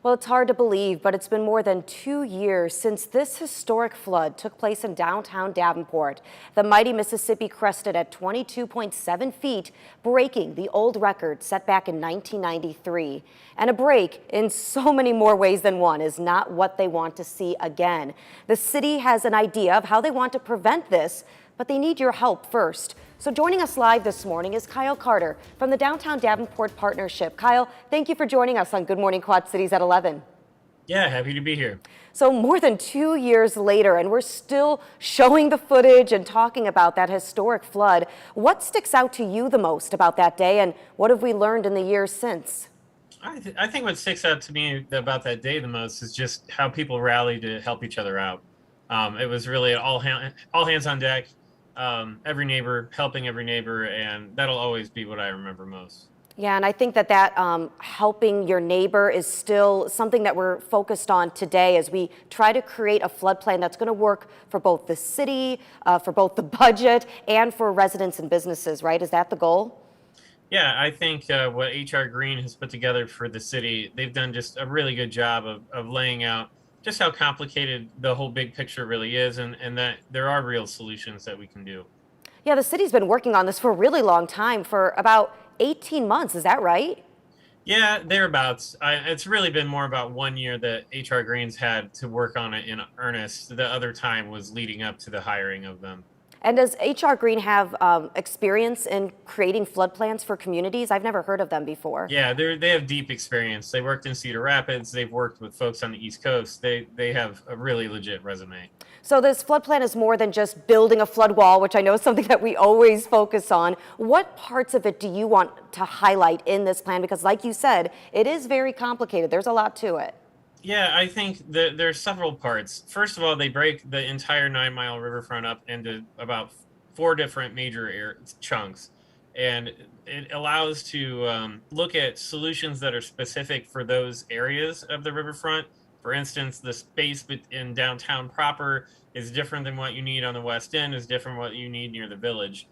Well, it's hard to believe, but it's been more than 2 years since this historic flood took place in downtown Davenport. The mighty Mississippi crested at 22.7 feet, breaking the old record set back in 1993. And a break in so many more ways than one is not what they want to see again. The city has an idea of how they want to prevent this, but they need your help first. So joining us live this morning is Kyle Carter from the Downtown Davenport Partnership. Kyle, thank you for joining us on Good Morning Quad Cities at 11. Yeah, happy to be here. So more than 2 years later, and we're still showing the footage and talking about that historic flood. What sticks out to you the most about that day, and what have we learned in the years since? I think what sticks out to me about that day the most is just how people rallied to help each other out. It was really all hands on deck. Every neighbor helping every neighbor, and that'll always be what I remember most. Yeah, and I think that helping your neighbor is still something that we're focused on today as we try to create a flood plan that's going to work for both the city, for both the budget, and for residents and businesses, right? Is that the goal? Yeah, I think what HR Green has put together for the city, they've done just a really good job of laying out just how complicated the whole big picture really is, and that there are real solutions that we can do. Yeah, the city's been working on this for a really long time, for about 18 months. Is that right? Yeah, thereabouts. It's really been more about 1 year that HR Greens had to work on it in earnest. The other time was leading up to the hiring of them. And does HR Green have experience in creating flood plans for communities? I've never heard of them before. Yeah, they have deep experience. They worked in Cedar Rapids. They've worked with folks on the East Coast. They have a really legit resume. So this flood plan is more than just building a flood wall, which I know is something that we always focus on. What parts of it do you want to highlight in this plan? Because like you said, it is very complicated. There's a lot to it. Yeah, I think that there's several parts. First of all, they break the entire 9 Mile riverfront up into about 4 different major chunks. And it allows to look at solutions that are specific for those areas of the riverfront. For instance, the space in downtown proper is different than what you need on the West End, is different what you need near the village.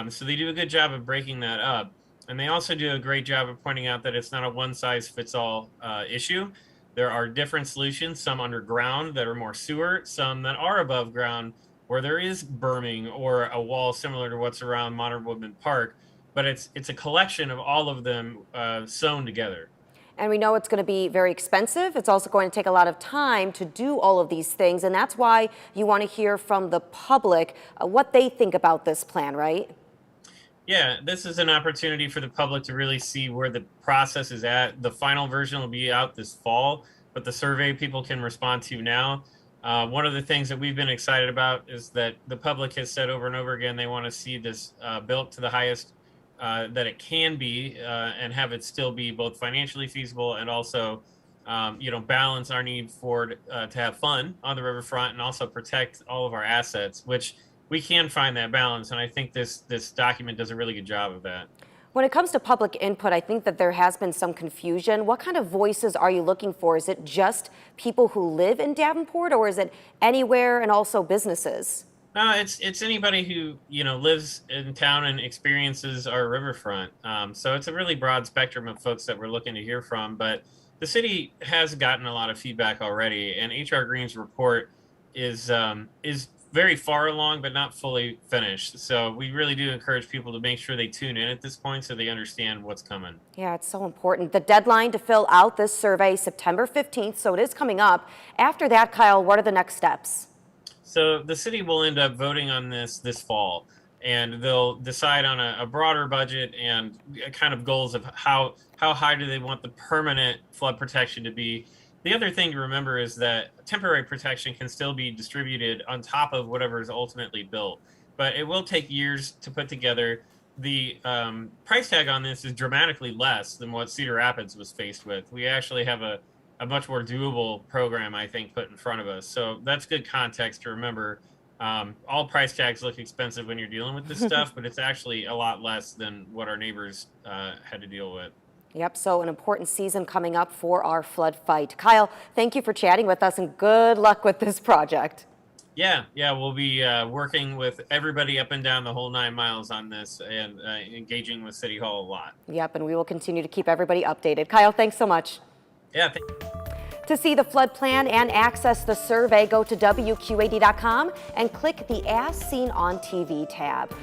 So they do a good job of breaking that up. And they also do a great job of pointing out that it's not a one-size-fits-all issue. There are different solutions, some underground that are more sewer, some that are above ground where there is berming or a wall similar to what's around Modern Woodman Park. But it's a collection of all of them sewn together. And we know it's going to be very expensive. It's also going to take a lot of time to do all of these things. And that's why you want to hear from the public what they think about this plan, right? Yeah, this is an opportunity for the public to really see where the process is at. The final version will be out this fall, but the survey people can respond to now. One of the things that we've been excited about is that the public has said over and over again they want to see this built to the highest that it can be and have it still be both financially feasible and also balance our need for to have fun on the riverfront and also protect all of our assets, which we can find that balance, and I think this document does a really good job of that. When it comes to public input, I think that there has been some confusion. What kind of voices are you looking for? Is it just people who live in Davenport, or is it anywhere and also businesses? No, it's anybody who lives in town and experiences our riverfront. So it's a really broad spectrum of folks that we're looking to hear from. But the city has gotten a lot of feedback already, and HR Green's report is very far along, but not fully finished. So we really do encourage people to make sure they tune in at this point so they understand what's coming. Yeah, it's so important. The deadline to fill out this survey, September 15th, so it is coming up. After that, Kyle, what are the next steps? So the city will end up voting on this fall, and they'll decide on a broader budget and kind of goals of how high do they want the permanent flood protection to be. The other thing to remember is that temporary protection can still be distributed on top of whatever is ultimately built, but it will take years to put together. The price tag on this is dramatically less than what Cedar Rapids was faced with. We actually have a much more doable program, I think, put in front of us. So that's good context to remember. All price tags look expensive when you're dealing with this stuff, but it's actually a lot less than what our neighbors had to deal with. Yep, so an important season coming up for our flood fight. Kyle, thank you for chatting with us, and good luck with this project. Yeah, we'll be working with everybody up and down the whole 9 miles on this and engaging with City Hall a lot. Yep, and we will continue to keep everybody updated. Kyle, thanks so much. Yeah, To see the flood plan and access the survey, go to WQAD.com and click the As Seen on TV tab.